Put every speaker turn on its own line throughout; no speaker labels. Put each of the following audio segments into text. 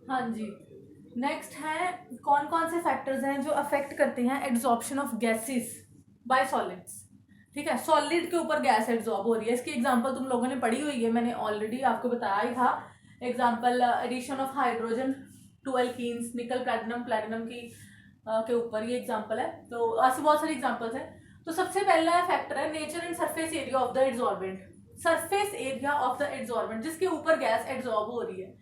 हाँ जी। नेक्स्ट है कौन कौन से फैक्टर्स हैं जो अफेक्ट करते हैं adsorption of gases bye solids. ठीक है, सॉलिड के ऊपर गैस एड्जॉर्ब हो रही है, इसकी एग्जांपल तुम लोगों ने पढ़ी हुई है, मैंने ऑलरेडी आपको बताया ही था। Example addition of hydrogen to alkenes, nickel platinum, platinum की के ऊपर ये एग्जांपल है। तो ऐसे बहुत सारे एग्जांपल्स हैं। तो सबसे पहला फैक्टर है nature and surface area of the adsorbent. Surface area of the adsorbent, जिसके ऊपर गैस एड्जॉर्ब हो रही है।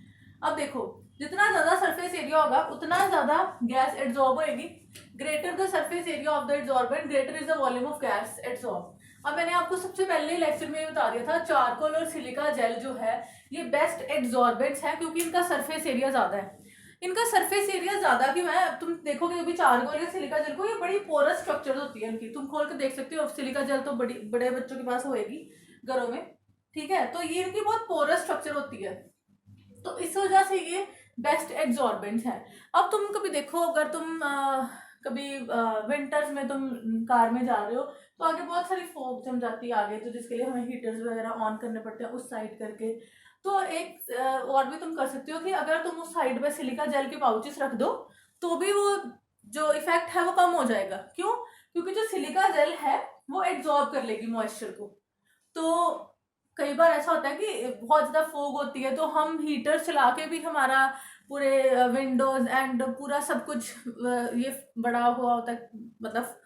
अब देखो, जितना ज्यादा सरफेस एरिया होगा उतना ज्यादा गैस एड्जॉर्ब होगी। Greater the surface area of the adsorbent greater is the volume of gas adsorb. अब मैंने आपको सबसे पहले लेक्चर में बता दिया था, चारकोल और सिलिका जेल जो है ये बेस्ट एड्जॉर्बेंट्स है क्योंकि इनका सरफेस एरिया ज्यादा है। इनका सरफेस एरिया ज्यादा क्यों है, तुम देखोगे अभी चारकोल या सिलिका जेल को, ये बड़ी पोरस स्ट्रक्चर होती है इनकी, तुम खोल के देख सकते हो। सिलिका जेल तो बड़ी बड़े बच्चों के पास होएगी घरों में। ठीक है, तो ये इनकी बहुत पोरस स्ट्रक्चर होती है, तो इस वजह से ये बेस्ट एड्जॉर्बेंट है। अब तुम कभी देखो, अगर तुम कभी विंटर्स में तुम कार में जा रहे हो तो आगे बहुत सारी फॉग जम जाती है आगे, तो जिसके लिए हमें हीटर्स वगैरह ऑन करने पड़ते हैं उस साइड करके। तो एक और भी तुम कर सकते हो कि अगर तुम उस साइड पे सिलिका जेल के पाउचेस रख दो तो भी वो जो इफेक्ट है वो कम हो जाएगा। क्यों? क्योंकि जो सिलिका जेल है वो एब्जॉर्ब कर लेगी मॉइस्चर को। तो कई बार ऐसा होता है कि बहुत ज्यादा फोग होती है तो हम हीटर चला के भी हमारा पूरे विंडोज एंड पूरा सब कुछ ये बड़ा हुआ होता है, मतलब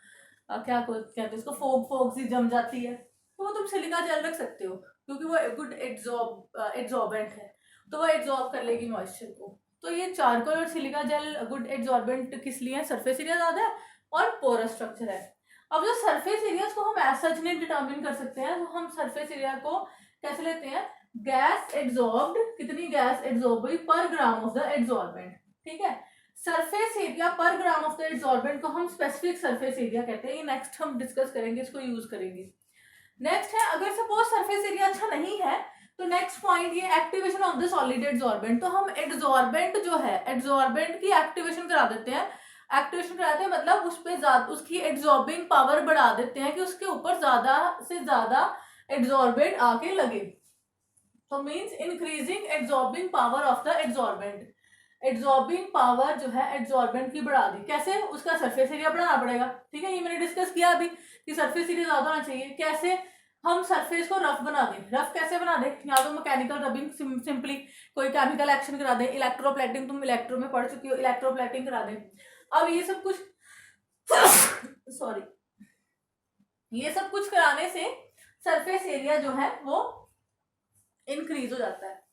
क्या कहते हैं इसको, फोग फोग सी जम जाती है। तो वो तुम सिलिका जेल रख सकते हो क्योंकि वो गुड एड्जॉर्बेंट है, तो वो एड्जॉर्ब कर लेगी मॉइस्चर को। तो ये चारकोल और सिलिका जेल गुड एड्जॉर्बेंट किस लिए है? सरफेस एरिया ज्यादा है और पोरस स्ट्रक्चर है। अब जो सरफेस एरिया को हम एज सच नहीं डिटर्मिन कर सकते हैं, तो हम सरफेस एरिया को कैसे लेते हैं? गैस एड्जॉर्ब्ड, कितनी गैस एड्जॉर्ब हुई पर ग्राम ऑफ द एड्जॉर्बेंट। ठीक है, सरफेस एरिया पर ग्राम ऑफ द एड्जॉर्बेंट को हम स्पेसिफिक सरफेस एरिया कहते हैं। ये नेक्स्ट हम डिस्कस करेंगे, इसको यूज करेंगे। नेक्स्ट है, अगर सपोज सरफेस एरिया अच्छा नहीं है तो नेक्स्ट पॉइंट ये activation of the solid adsorbent. तो हम एड्जॉर्बेंट जो है, एड्जॉर्बेंट की एक्टिवेशन करा देते हैं। एक्टिवेशन कराते हैं मतलब उस पर उसकी एड्जॉर्बिंग पावर बढ़ा देते हैं कि उसके ऊपर ज्यादा से ज्यादा एड्जॉर्बेंट आके लगे। तो means increasing adsorbing power of the adsorbent. Adsorbing power जो है एड्जॉर्बेंट की बढ़ा दी। कैसे? उसका सरफेस एरिया बढ़ाना पड़ेगा। ठीक है, ये मैंने डिस्कस किया अभी कि सरफेस एरिया ज्यादा होना चाहिए। कैसे? हम सरफेस को रफ बना दें। रफ कैसे बना दें? या तो मैकेनिकल रबिंग, सिंपली कोई केमिकल एक्शन करा दें। इलेक्ट्रोप्लेटिंग, तुम इलेक्ट्रो में पढ़ चुकी हो, इलेक्ट्रोप्लेटिंग करा दें। अब ये सब कुछ सॉरी, ये सब कुछ कराने से सरफेस एरिया जो है वो इंक्रीज हो जाता है।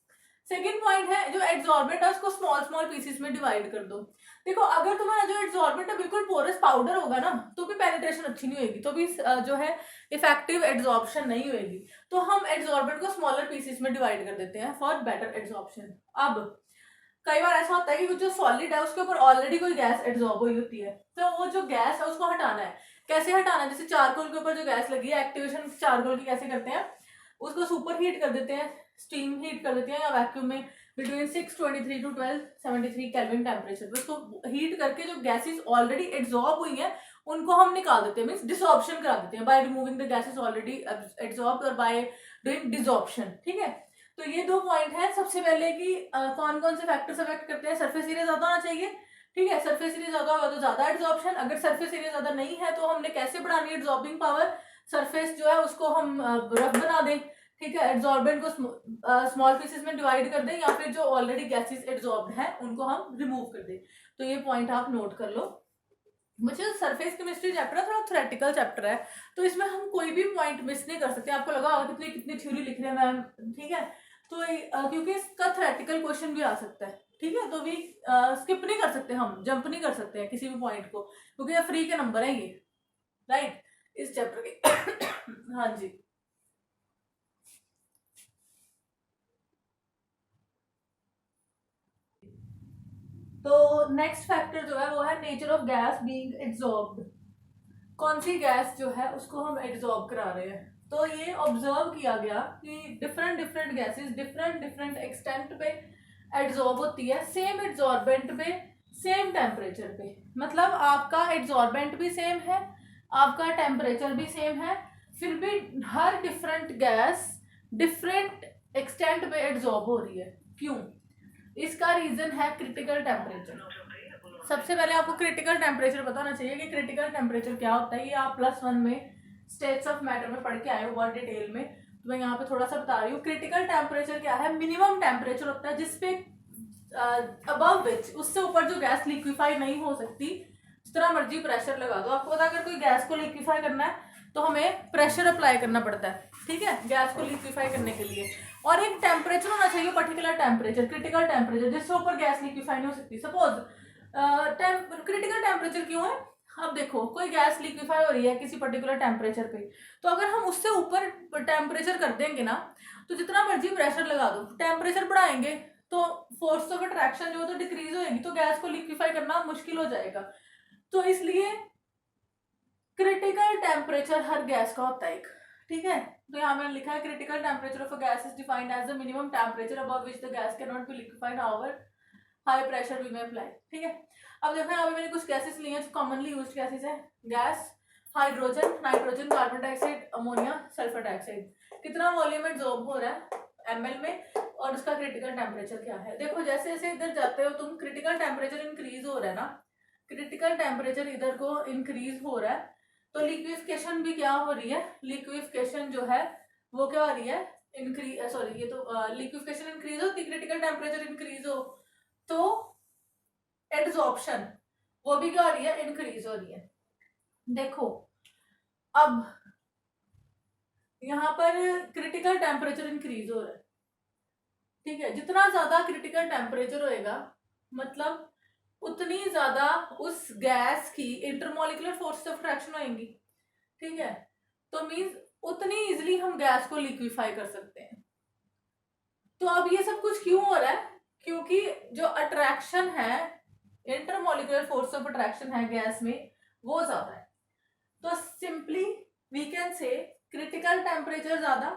सेकेंड पॉइंट है, जो एड्जॉर्बेंट है उसको स्मॉल स्मॉल पीसेस में डिवाइड कर दो। देखो, अगर तुम्हारा जो एड्जॉर्बेंट है बिल्कुल पोरस पाउडर होगा ना तो भी पेनिट्रेशन अच्छी नहीं होगी, तो भी जो है इफेक्टिव एड्जॉर्प्शन नहीं होगी। तो हम एड्जॉर्बेंट को स्मॉलर पीसेस में डिवाइड कर देते हैं फॉर बेटर एड्जॉर्प्शन। अब कई बार ऐसा होता है कि जो सॉलिड है उसके ऊपर ऑलरेडी कोई गैस एड्जॉर्ब हुई होती है, तो वो जो गैस है उसको हटाना है। कैसे हटाना है? जैसे चारकोल के ऊपर जो गैस लगी है, एक्टिवेशन चारकोल की कैसे करते हैं? उसको सुपर हीट कर देते हैं, स्टीम हीट कर देते हैं या वैक्यूम में बिटवीन 623 टू 1273 केल्विन टेम्परेचर पे उसको हीट करके जो गैसेस ऑलरेडी एड्जॉर्ब हुई हैं उनको हम निकाल देते हैं, मींस डिसॉर्प्शन करा देते हैं by removing the gases already adsorbed और बाय डूइंग डिसॉर्प्शन। ठीक है, तो ये दो पॉइंट है। सबसे पहले कि कौन कौन से फैक्टर्स अफेक्ट करते हैं? सरफेस एरिया ज्यादा होना चाहिए। ठीक है, सरफेस एरिया ज्यादा होगा तो ज्यादा एड्जॉर्प्शन। अगर सरफेस एरिया ज्यादा नहीं है तो हमने कैसे बढ़ानी है एड्जॉर्बिंग पावर? सरफेस जो है उसको हम रफ बना दें। ठीक है, एड्जॉर्बेंट को स्मॉल पीसेस में डिवाइड कर दें, या फिर जो ऑलरेडी गैसेस एड्जॉर्ब्ड है उनको हम रिमूव कर दें। तो ये पॉइंट आप नोट कर लो। मुझे सरफेस केमिस्ट्री चैप्टर है, थोड़ा थ्योरेटिकल चैप्टर है, तो इसमें हम कोई भी पॉइंट मिस नहीं कर सकते। आपको लगा होगा कितनी कितनी थ्योरी लिख रहे हैं मैम, ठीक है, तो क्योंकि इसका थ्योरेटिकल क्वेश्चन भी आ सकता है। ठीक है, तो भी स्किप नहीं कर सकते, हम जंप नहीं कर सकते हैं किसी भी पॉइंट को, क्योंकि ये फ्री के नंबर है ये, राइट, इस चैप्टर के हाँ जी। तो नेक्स्ट फैक्टर जो है वो है nature of gas being absorbed. कौन सी गैस जो है उसको हम एब्जॉर्ब करा रहे हैं? तो ये ऑब्जर्व किया गया कि different different gases different different extent पे एब्जॉर्ब होती है सेम एब्जॉर्बेंट पे, सेम टेम्परेचर पे। मतलब आपका एब्जॉर्बेंट भी सेम है, आपका टेम्परेचर भी सेम है, फिर भी हर डिफरेंट गैस डिफरेंट एक्सटेंट पे एब्जॉर्ब हो रही है। क्यों? इसका रीजन है क्रिटिकल टेम्परेचर। सबसे पहले आपको क्रिटिकल टेम्परेचर बताना चाहिए कि क्रिटिकल टेम्परेचर क्या होता है। ये आप +1 में स्टेट्स ऑफ मैटर में पढ़ के आए हो बहुत डिटेल में, तो मैं यहाँ पे थोड़ा सा बता रही हूँ। क्रिटिकल टेम्परेचर क्या है? मिनिमम टेम्परेचर होता है जिसपे अबव विच, उससे ऊपर जो गैस लिक्विफाई नहीं हो सकती। जितना मर्जी प्रेशर लगा दो, आपको पता, अगर कोई गैस को लिक्विफाई करना है तो हमें प्रेशर अप्लाई करना पड़ता है, ठीक है, गैस को लिक्विफाई करने के लिए। और एक टेम्परेचर होना चाहिए, पर्टिकुलर टेम्परेचर, क्रिटिकल टेम्परेचर, जिससे ऊपर गैस लिक्विफाई नहीं हो सकती। सपोज क्रिटिकल टेम्परेचर क्यों है? अब देखो, कोई गैस लिक्विफाई हो रही है किसी पर्टिकुलर टेम्परेचर पे, तो अगर हम उससे ऊपर टेम्परेचर कर देंगे ना, तो जितना मर्जी प्रेशर लगा दो, टेम्परेचर बढ़ाएंगे तो फोर्स ऑफ अट्रैक्शन जो है तो डिक्रीज होगी, तो गैस को लिक्विफाई करना मुश्किल हो जाएगा। तो इसलिए क्रिटिकल टेम्परेचर हर गैस का होता है एक, ठीक है। तो यहाँ मैंने लिखा है critical temperature of a gas is defined as the minimum temperature above which the gas can not be liquefied however high pressure we may apply, ठीक है। अब देखो यहाँ पे मैंने कुछ गैसेस ली हैं जो कॉमनली यूज्ड गैसेस है। Gas, hydrogen, nitrogen, carbon dioxide, ammonia, sulphur dioxide. कितना वॉल्यूम एब्जॉर्ब हो रहा है ml में, और उसका क्रिटिकल टेम्परेचर क्या है। देखो जैसे जैसे इधर जाते हो तुम, क्रिटिकल टेम्परेचर इंक्रीज हो रहा है ना, क्रिटिकल टेम्परेचर इधर को इंक्रीज हो रहा है, तो लिक्विफिकेशन भी क्या हो रही है, लिक्विफिकेशन जो है वो क्या हो रही है, इंक्रीज, सॉरी ये तो लिक्विफिकेशन इंक्रीज होती, क्रिटिकल टेम्परेचर इंक्रीज हो तो एड्सॉर्प्शन वो भी क्या हो रही है, इंक्रीज हो रही है। देखो अब यहाँ पर क्रिटिकल टेम्परेचर इंक्रीज हो रहा है, ठीक है। जितना ज्यादा क्रिटिकल टेम्परेचर होएगा मतलब उतनी ज्यादा उस गैस की इंटरमॉलिक्यूलर फोर्स ऑफ अट्रैक्शन होंगी, ठीक है। तो मींस उतनी इजिली हम गैस को लिक्विफाई कर सकते हैं। तो अब ये सब कुछ क्यों हो रहा है? क्योंकि जो अट्रैक्शन है, इंटरमॉलिक्यूलर फोर्स ऑफ अट्रैक्शन है गैस में, वो ज्यादा है। तो simply we can say critical temperature ज्यादा,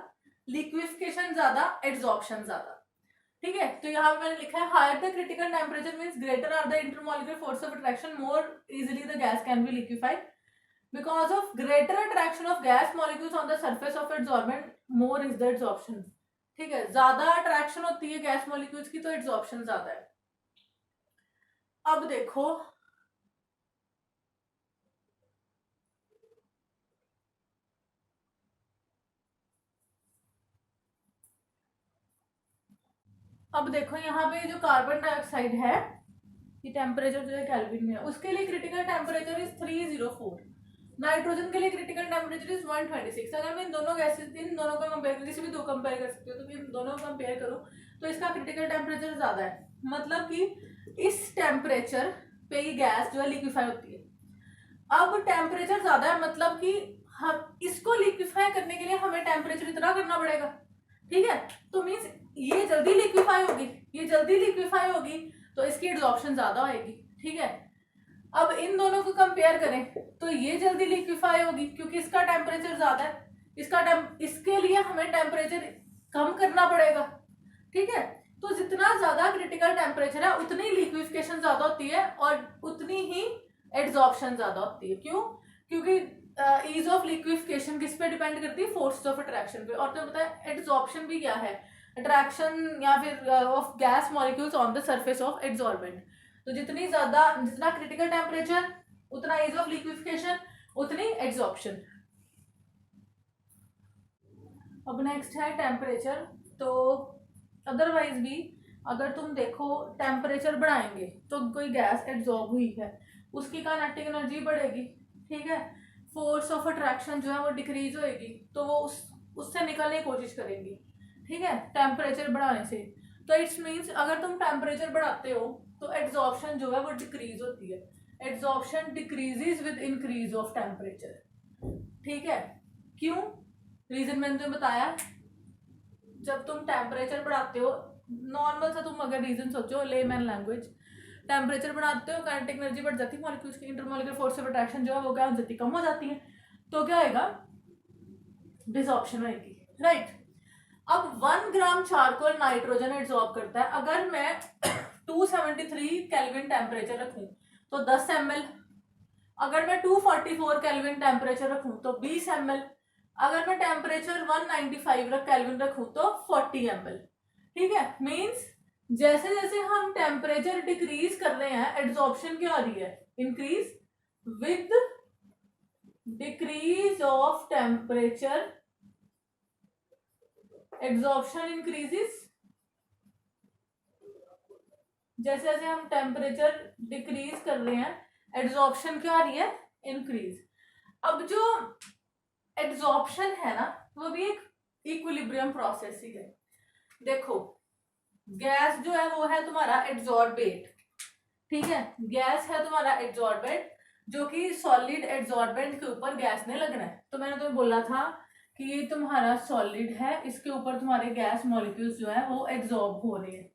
लिक्विफिकेशन ज्यादा, एड्सॉर्प्शन ज्यादा, ठीक है। तो यहाँ पे मैंने लिखा है higher the critical temperature means greater are the intermolecular force of attraction, more easily the gas can be liquefied because of greater attraction of gas molecules on the surface of adsorbent, more is the adsorption, ठीक है। ज्यादा attraction होती है gas molecules की तो adsorption ज्यादा है। अब देखो यहाँ पे जो कार्बन डाइऑक्साइड है, ये टेम्परेचर जो है केल्विन में है, उसके लिए क्रिटिकल टेम्परेचर इज 304। नाइट्रोजन के लिए क्रिटिकल टेम्परेचर इज 126। अगर मैं इन दोनों गैसेस, इन दोनों का कंपेयर, किसी भी दो कंपेयर कर सकते हो, तो इन दोनों का कंपेयर करो तो इसका क्रिटिकल टेम्परेचर ज्यादा है। मतलब कि इस टेम्परेचर पे ही गैस जो है लिक्विफाई होती है। अब टेम्परेचर ज्यादा है मतलब कि हम इसको लिक्विफाई करने के लिए हमें टेम्परेचर इतना करना पड़ेगा, ठीक है। तो मीन्स ये जल्दी लिक्विफाई होगी, ये जल्दी लिक्विफाई होगी तो इसकी एड्सॉर्प्शन ज्यादा होगी, ठीक है। अब इन दोनों को कंपेयर करें तो ये जल्दी लिक्विफाई होगी क्योंकि इसका टेम्परेचर ज्यादा है, इसके लिए हमें टेम्परेचर कम करना पड़ेगा, ठीक है। तो जितना ज्यादा क्रिटिकल टेम्परेचर है उतनी लिक्विफिकेशन ज्यादा होती है और उतनी ही एड्सॉर्प्शन ज्यादा होती है। क्यों? क्योंकि ईज ऑफ लिक्विफिकेशन किस पे डिपेंड करती है, फोर्स ऑफ अट्रैक्शन पे। और तो पता है एड्सॉर्प्शन भी क्या है, अट्रैक्शन या फिर of gas molecules on the surface of adsorbent. तो जितना क्रिटिकल टेम्परेचर उतना ईज ऑफ लिक्विफिकेशन, उतनी एड्सॉर्प्शन। अब नेक्स्ट है टेम्परेचर। तो अदरवाइज भी अगर तुम देखो टेम्परेचर बढ़ाएंगे तो कोई गैस एड्सॉर्ब हुई है, उसकी काइनेटिक एनर्जी बढ़ेगी, ठीक है। फोर्स ऑफ अट्रैक्शन जो है वो डिक्रीज होएगी, तो वो उससे निकलने की कोशिश करेंगी, ठीक है, टेम्परेचर बढ़ाने से। तो इट्स मीन्स अगर तुम टेम्परेचर बढ़ाते हो तो एड्सॉर्प्शन जो है वो डिक्रीज होती है। Adsorption decreases with increase of temperature, ठीक है। क्यों? रीजन मैंने तुम्हें बताया, जब तुम टेम्परेचर बढ़ाते हो, नॉर्मल सा तुम अगर रीजन सोचो लेमैन लैंग्वेज, टेम्परेचर बढ़ाते हो काइनेटिक एनर्जी बढ़ जाती है, मॉलिक्यूल्स की इंटरमॉलिक्यूलर फोर्स ऑफ अट्रैक्शन जो है वो क्या हो जाती है, कम हो जाती है, तो क्या आएगा, डिसऑर्प्शन होगी, राइट। अब 1 ग्राम चारकोल नाइट्रोजन एड्सॉर्ब करता है। अगर मैं 273 केल्विन टेम्परेचर रखूं तो 10 ml, अगर मैं 244 केल्विन टेम्परेचर रखूं तो 20 ml, अगर मैं टेम्परेचर 195 केल्विन रखूं तो 40 ml, ठीक है। मीन्स जैसे जैसे हम टेम्परेचर डिक्रीज कर रहे हैं, एड्सॉर्प्शन क्या आ रही है, increase. With decrease of temperature adsorption increases. जैसे जैसे हम टेम्परेचर डिक्रीज कर रहे हैं, एड्सॉर्प्शन क्या आ रही है, इंक्रीज। अब जो एड्सॉर्प्शन है ना, वो भी एक इक्विलिब्रियम प्रोसेस ही है। देखो गैस जो है वो है तुम्हारा एड्सॉर्बेट, ठीक है, गैस है तुम्हारा एड्सॉर्बेंट, जो कि सॉलिड एड्सॉर्बेंट के ऊपर गैस ने लगना है। तो मैंने तुम्हें बोला था कि ये तुम्हारा सॉलिड है, इसके ऊपर तुम्हारे गैस मॉलिक्यूल्स जो है वो एड्सॉर्ब हो रहे हैं।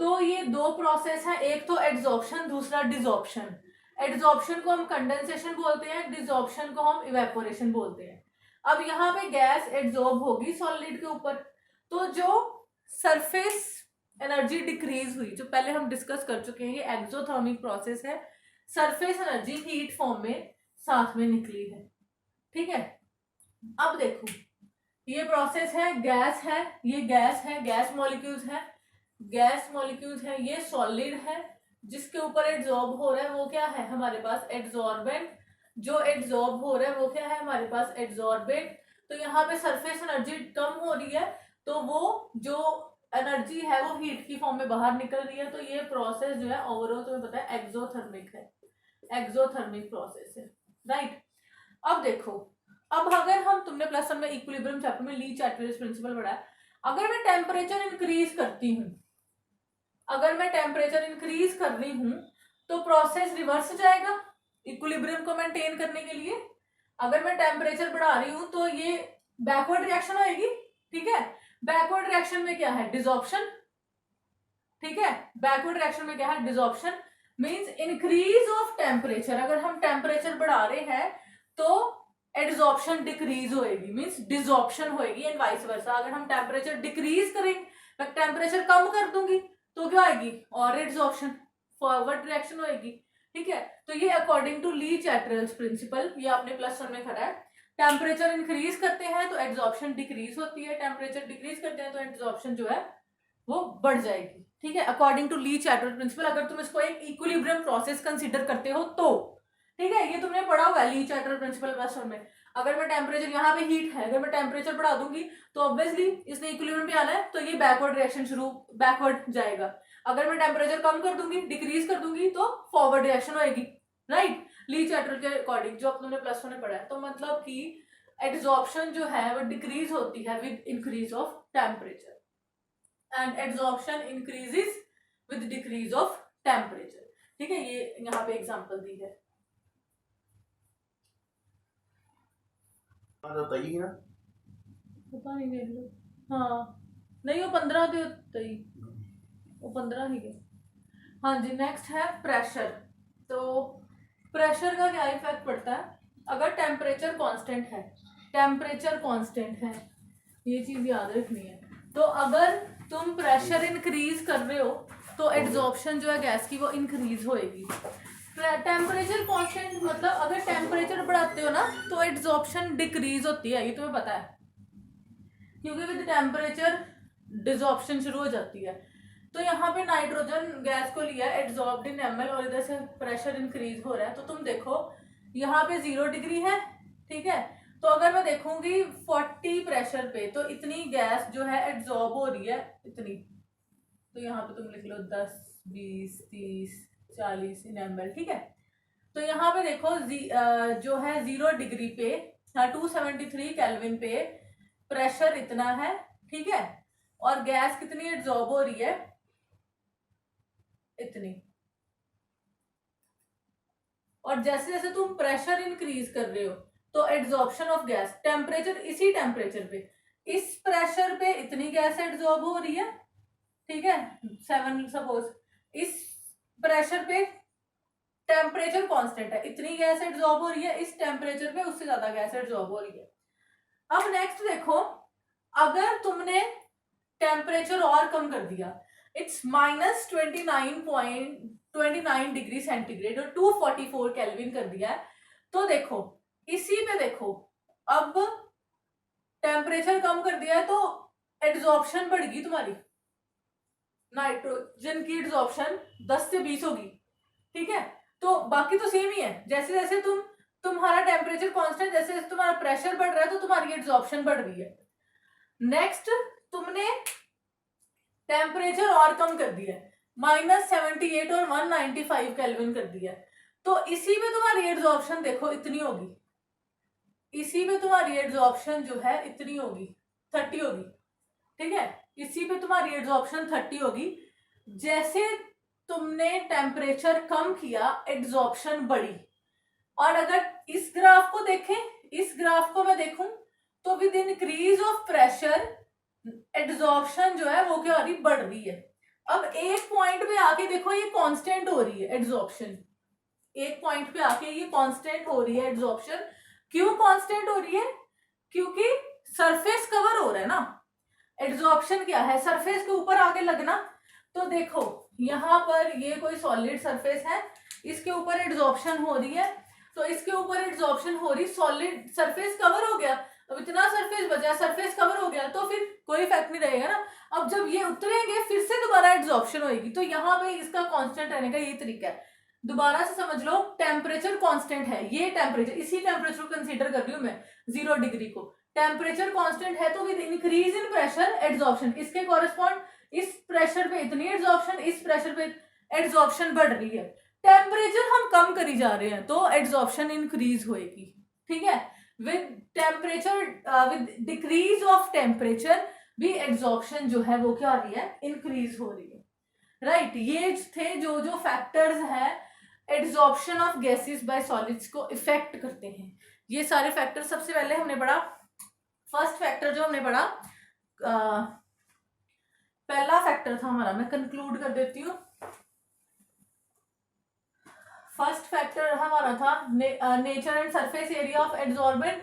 तो ये दो प्रोसेस है, एक तो एड्सॉर्प्शन, दूसरा डिसॉर्प्शन। एड्सॉर्प्शन को हम कंडेंसेशन बोलते हैं, डिसॉर्प्शन को हम इवेपोरेशन बोलते हैं। अब यहाँ पे गैस एड्सॉर्ब होगी सॉलिड के ऊपर, तो जो सरफेस एनर्जी डिक्रीज हुई, जो पहले हम डिस्कस कर चुके हैं, ये एक्सोथर्मिक प्रोसेस है, सरफेस एनर्जी हीट फॉर्म में साथ में निकली है, ठीक है। अब देखो ये प्रोसेस है, गैस है, ये गैस है, गैस मॉलिक्यूल्स है, गैस मॉलिक्यूल्स है, ये सॉलिड है, जिसके ऊपर एड्सॉर्ब हो रहा है वो क्या है हमारे पास, एड्सॉर्बेंट। जो एड्सॉर्ब हो रहा है वो क्या है हमारे पास, एड्सॉर्बेंट। तो यहाँ पे सरफेस एनर्जी कम हो रही है, तो वो जो एनर्जी है वो हीट की फॉर्म में बाहर निकल रही है। तो ये प्रोसेस जो है ओवरऑल तुम्हें पता है एक्सोथर्मिक है, एक्सोथर्मिक प्रोसेस है, राइट। अब देखो, अब अगर हम, तुमने प्लस वन में इक्विलिब्रियम चैप्टर में ली चैटरजी's प्रिंसिपल पढ़ा है, अगर मैं टेम्परेचर इंक्रीज करती हूँ, अगर मैं टेम्परेचर इंक्रीज कर रही हूं तो प्रोसेस रिवर्स जाएगा इक्विलिब्रियम को मेंटेन करने के लिए। अगर मैं टेम्परेचर बढ़ा रही हूं तो ये बैकवर्ड रिएक्शन होएगी, ठीक है। बैकवर्ड रिएक्शन में क्या है, डिसॉर्प्शन, ठीक है। बैकवर्ड रिएक्शन में क्या है, desorption means increase of temperature. अगर हम टेम्परेचर बढ़ा रहे हैं तो एड्सॉर्प्शन डिक्रीज होएगी, मींस डिसॉर्प्शन होएगी, एंड वाइस वर्सा। अगर हम टेम्परेचर डिक्रीज करेंगे, मैं टेम्परेचर कम कर दूंगी तो क्या आएगी, और एड्सॉर्प्शन, फॉरवर्ड रिएक्शन होएगी, ठीक है। तो ये अकॉर्डिंग टू ली चैटरल्स प्रिंसिपल, ये आपने प्लस वन में खड़ा है। टेम्परेचर इंक्रीज करते हैं तो एड्सॉर्प्शन डिक्रीज होती है, टेम्परेचर डिक्रीज करते हैं तो एड्सॉर्प्शन जो है वो बढ़ जाएगी, ठीक है, अकॉर्डिंग टू ली चैटरल प्रिंसिपल। अगर तुम इसको एक इक्विलिब्रियम प्रोसेस कंसीडर करते हो तो, ठीक है, ये तुमने पढ़ा हुआ ली चैटरल प्रिंसिपल प्लस वन में। अगर मैं टेम्परेचर, यहाँ पे हीट है, अगर मैं टेम्परेचर बढ़ा दूंगी तो ऑब्वियसली इसने इक्विलिब्रियम पे आना है, तो ये बैकवर्ड रिएक्शन शुरू, बैकवर्ड जाएगा। अगर मैं टेम्परेचर कम कर दूंगी, डिक्रीज कर दूंगी, तो फॉरवर्ड रिएक्शन होएगी, राइट, ली चैटरल के अकॉर्डिंग, जो तुमने प्लस वन में पढ़ा है। तो मतलब कि एड्सॉर्प्शन जो है वो डिक्रीज होती है with increase of temperature, and adsorption increases with decrease of temperature, ठीक है। ये यहाँ पे एग्जांपल दी है। पता नहीं, देख लो, हाँ नहीं वो 15 थे, वो 15 ही है। हाँ जी, नेक्स्ट है प्रेशर। तो प्रेशर का क्या इफेक्ट पड़ता है, अगर टेम्परेचर कांस्टेंट है, टेम्परेचर कांस्टेंट है, ये चीज याद रखनी है। तो अगर तुम प्रेशर इंक्रीज कर रहे हो तो एड्सॉर्प्शन जो है गैस की वो इंक्रीज होएगी। टेम्परेचर कांस्टेंट मतलब अगर टेम्परेचर बढ़ाते हो ना तो एड्सॉर्प्शन डिक्रीज होती है, ये तुम्हें पता है, क्योंकि विद टेम्परेचर डिसॉर्प्शन शुरू हो जाती है। तो यहाँ पे नाइट्रोजन गैस को लिया एड्सॉर्ब्ड इन ml और इधर से प्रेशर इंक्रीज हो रहा है। तो तुम देखो यहाँ पे 0 डिग्री है, ठीक है। तो अगर मैं देखूंगी 40 प्रेशर पे तो इतनी गैस जो है एड्सॉर्ब हो रही है, इतनी। तो यहाँ पे तुम लिख लो 10, 20, 30, 40 इन ml, ठीक है। तो यहाँ पे देखो जो है 0 डिग्री पे, 273 केल्विन पे प्रेशर इतना है, ठीक है, और गैस कितनी एड्सॉर्ब हो रही है, इतनी। और जैसे जैसे तुम प्रेशर इंक्रीज कर रहे हो तो एड्सॉर्प्शन ऑफ गैस, टेम्परेचर, इसी टेम्परेचर पे, इस प्रेशर पे इतनी गैस एड्सॉर्ब हो रही है, ठीक है, 7 सपोज। इस प्रेशर पे टेम्परेचर कांस्टेंट है, इतनी गैस एड्सॉर्ब हो रही है, इस टेम्परेचर पे उससे ज्यादा गैस एड्सॉर्ब हो रही है। अब नेक्स्ट देखो, अगर तुमने टेम्परेचर और कम कर दिया, इट्स -29.29 डिग्री सेंटीग्रेड और 244 केल्विन कर दिया है, तो देखो इसी पे देखो, अब टेम्परेचर कम कर दिया है तो एड्सॉर्प्शन बढ़ गई तुम्हारी, नाइट्रोजन की एड्सॉर्प्शन 10 से 20 होगी, ठीक है। तो बाकी तो सेम ही है, जैसे जैसे तुम्हारा टेम्परेचर कांस्टेंट, जैसे जैसे तुम्हारा प्रेशर बढ़ रहा है तो तुम्हारी एड्सॉर्प्शन बढ़ रही है। नेक्स्ट तुमने टेम्परेचर और कम कर दिया है, -78 और 195 केल्विन कर दिया है, तो इसी में तुम्हारी एड्सॉर्प्शन देखो इतनी होगी, इसी में तुम्हारी एड्सॉर्प्शन जो है इतनी होगी, 30 होगी, ठीक है। इसी पे तुम्हारी एड्सॉर्प्शन 30 होगी। जैसे तुमने टेम्परेचर कम किया एड्सॉर्प्शन बढ़ी। और अगर इस ग्राफ को देखें, इस ग्राफ को मैं देखूं तो with increase of pressure adsorption जो है वो क्या हो रही, बढ़ रही है। अब एक पॉइंट पे आके देखो ये कांस्टेंट हो रही है एड्सॉर्प्शन, एक पॉइंट पे आके ये कांस्टेंट हो रही है एड्सॉर्प्शन। क्यों कांस्टेंट हो रही है? क्योंकि सरफेस कवर हो रहा है ना। एड्सॉर्प्शन क्या है, सरफेस के ऊपर आके लगना। तो देखो यहाँ पर ये कोई सॉलिड सरफेस है, इसके ऊपर एड्सॉर्प्शन हो रही है, तो इसके ऊपर एड्सॉर्प्शन हो रही, सॉलिड सरफेस कवर हो गया, अब इतना सरफेस बचा, सरफेस कवर हो गया तो फिर कोई इफेक्ट नहीं रहेगा ना। अब जब ये उतरेंगे फिर से दोबारा एड्सॉर्प्शन होगी, तो यहाँ पे इसका कांस्टेंट रहने का ये तरीका है। दोबारा से समझ लो, टेम्परेचर कांस्टेंट है, ये टेम्परेचर, इसी टेम्परेचर को कंसीडर कर रही हूँ मैं 0 डिग्री को। टेम्परेचर कांस्टेंट है तो with increase in pressure adsorption, इसके कॉरेस्पॉन्ड इस प्रेशर पे इतनी एड्सॉर्प्शन, इस प्रेशर पे एड्सॉर्प्शन बढ़ रही है। टेम्परेचर हम कम करी जा रहे हैं तो एड्सॉर्प्शन इंक्रीज होएगी, ठीक है। With temperature, with decrease of temperature भी एड्सॉर्प्शन जो है वो क्या हो रही है, इंक्रीज हो रही है, राइट। ये थे जो जो फैक्टर्स हैं adsorption of gases bye solids को इफेक्ट करते हैं। ये सारे फैक्टर सबसे पहले हमने पढ़ा, फर्स्ट फैक्टर जो हमने पढ़ा, पहला फैक्टर था हमारा, मैं कंक्लूड कर देती हूँ। फर्स्ट फैक्टर हमारा था nature and surface area of adsorbent.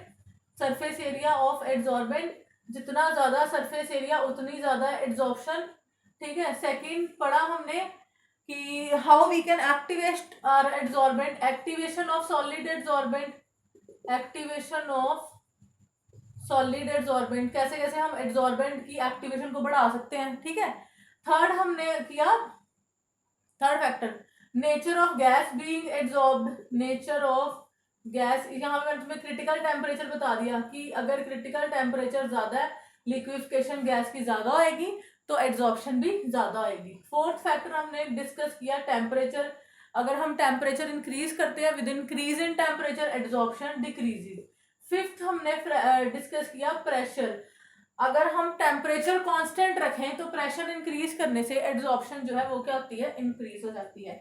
Surface area of adsorbent, जितना ज्यादा सरफेस एरिया उतनी ज्यादा एड्सॉर्प्शन, ठीक है। सेकंड पढ़ा हमने कि how we can activate our adsorbent, activation of solid adsorbent, activation of solid adsorbent, कैसे कैसे हम एड्सॉर्बेंट की एक्टिवेशन को बढ़ा सकते हैं, ठीक है। थर्ड हमने किया, third factor nature of gas being adsorbed, nature of gas, यहाँ पे मैंने तुम्हें क्रिटिकल टेम्परेचर बता दिया कि अगर क्रिटिकल टेम्परेचर ज्यादा है, लिक्विफिकेशन गैस की ज्यादा होएगी तो एड्सॉर्प्शन भी ज्यादा होएगी। फोर्थ फैक्टर हमने डिस्कस किया टेम्परेचर, अगर हम टेम्परेचर इंक्रीज करते हैं with increase in temperature adsorption decreases. Fifth हमने डिस्कस किया प्रेशर, अगर हम टेम्परेचर कांस्टेंट रखें तो प्रेशर इंक्रीज करने से एड्सॉर्प्शन जो है वो क्या होती है, इंक्रीज हो जाती है।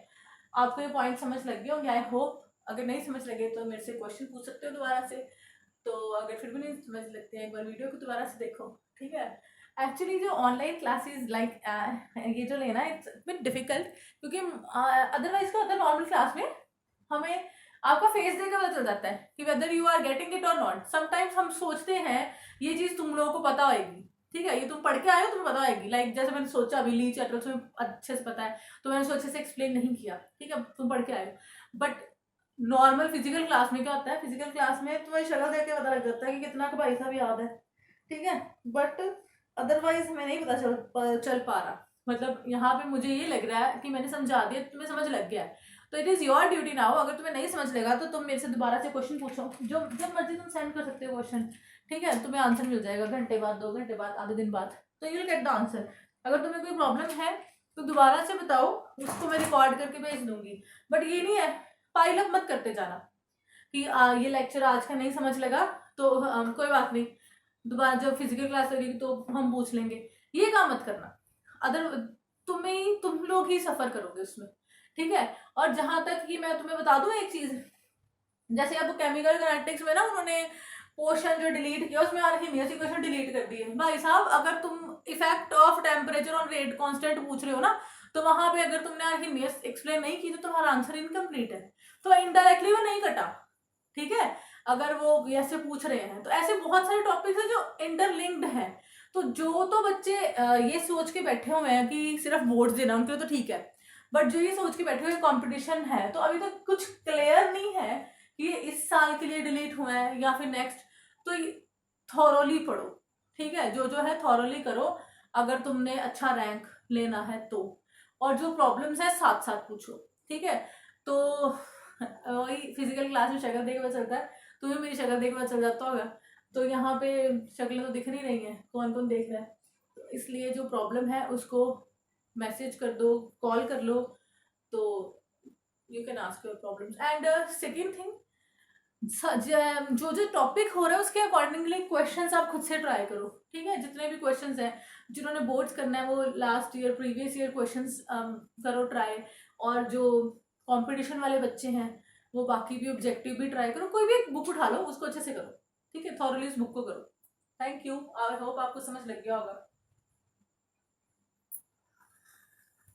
आपको ये पॉइंट समझ लग गया होंगे आई होप। अगर नहीं समझ लगे तो मेरे से क्वेश्चन पूछ सकते हो दोबारा से, तो अगर फिर भी नहीं समझ लगते हैं एक बार वीडियो को दोबारा से देखो, ठीक है। एक्चुअली जो ऑनलाइन क्लासेस लाइक ये जो लेना है इट्स बिट डिफिकल्ट, क्योंकि अदरवाइज क्या होता है नॉर्मल क्लास में हमें आपका फेस देख के पता चल जाता है कि whether you are getting it or not. Sometimes हम सोचते हैं ये चीज़ तुम लोगों को पता होगी, ठीक है, ये तुम पढ़ के आए हो तुम्हें पता होगी, लाइक जैसे मैंने सोचा अभी ली चैप्टर तुम्हें अच्छे से पता है तो मैंने सोचे से एक्सप्लेन नहीं किया, ठीक है, तुम पढ़ के आए हो। बट नॉर्मल फिजिकल क्लास में क्या होता है, फिजिकल क्लास में तुम्हें शक्ल देख के पता लग जाता है कि कितना का भाई साहब याद है, ठीक है। बट अदरवाइज हमें नहीं पता चल पा रहा, मतलब यहाँ पे मुझे ये लग रहा है कि मैंने समझा दिया, तुम्हें समझ लग गया है, तो it is your duty now. अगर तुम्हें नहीं समझ लेगा तो तुम मेरे से दोबारा से क्वेश्चन पूछो, जो जब मर्जी तुम सेंड कर सकते हो क्वेश्चन, ठीक है। तुम्हें आंसर मिल जाएगा घंटे बाद, 2 घंटे बाद, आधे दिन बाद, तो you will get the answer. अगर तुम्हें कोई प्रॉब्लम है तो दोबारा से बताओ, उसको मैं रिकॉर्ड करके भेज दूंगी। बट ये नहीं है, पाइल अप मत करते जाना कि ये लेक्चर आज का नहीं समझ लगा तो कोई बात नहीं, दोबारा जब फिजिकल क्लास लगेगी तो हम पूछ लेंगे, ये काम मत करना। अदर तुम लोग ही सफर करोगे उसमें, ठीक है। और जहां तक कि मैं तुम्हें बता दूं एक चीज, जैसे अब केमिकल काइनेटिक्स में ना उन्होंने पोर्शन जो डिलीट किया उसमें आर्कीमिडीज इक्वेशन डिलीट कर दी है। भाई साहब अगर तुम effect of temperature on rate constant पूछ रहे हो ना, तो वहां पे अगर तुमने आर्कीमिडीज एक्सप्लेन नहीं की तो तुम्हारा आंसर इनकम्प्लीट है, तो इनडायरेक्टली वो नहीं कटा, ठीक है। अगर वो ऐसे पूछ रहे हैं तो ऐसे बहुत सारे टॉपिक्स हैं जो इंटरलिंक्ड हैं। तो जो तो बच्चे ये सोच के बैठे हुए हैं कि सिर्फ बोर्ड्स देना उनके लिए तो ठीक है, बट जो ये सोच के बैठे हुए कंपटीशन है तो अभी तक तो कुछ क्लियर नहीं है कि ये इस साल के लिए डिलीट हुआ है या फिर नेक्स्ट, तो थॉरोली पढ़ो, ठीक है, जो जो है थॉरोली करो। अगर तुमने अच्छा रैंक लेना है तो, और जो प्रॉब्लम्स है साथ साथ पूछो, ठीक है। तो वही फिजिकल क्लास में शक्ल देख के पता चलता है, तुम्हें मेरी शक्ल देख के पता चल जाता होगा। तो यहाँ पे शक्लें तो दिख नहीं रही हैं, कौन कौन देख रहा है, तो इसलिए जो प्रॉब्लम है उसको मैसेज कर दो, कॉल कर लो, तो you can ask your problems. And second thing, जो जो टॉपिक हो रहा है उसके अकॉर्डिंगली क्वेश्चंस आप खुद से ट्राई करो, ठीक है। जितने भी क्वेश्चंस हैं जिन्होंने बोर्ड्स करना है वो last year previous year questions करो ट्राई, और जो कंपटीशन वाले बच्चे हैं वो बाकी भी ऑब्जेक्टिव भी ट्राई करो, कोई भी एक बुक उठा लो उसको अच्छे से करो, ठीक है, थॉरली उस बुक को करो। थैंक यू, आई होप आपको समझ लग गया होगा।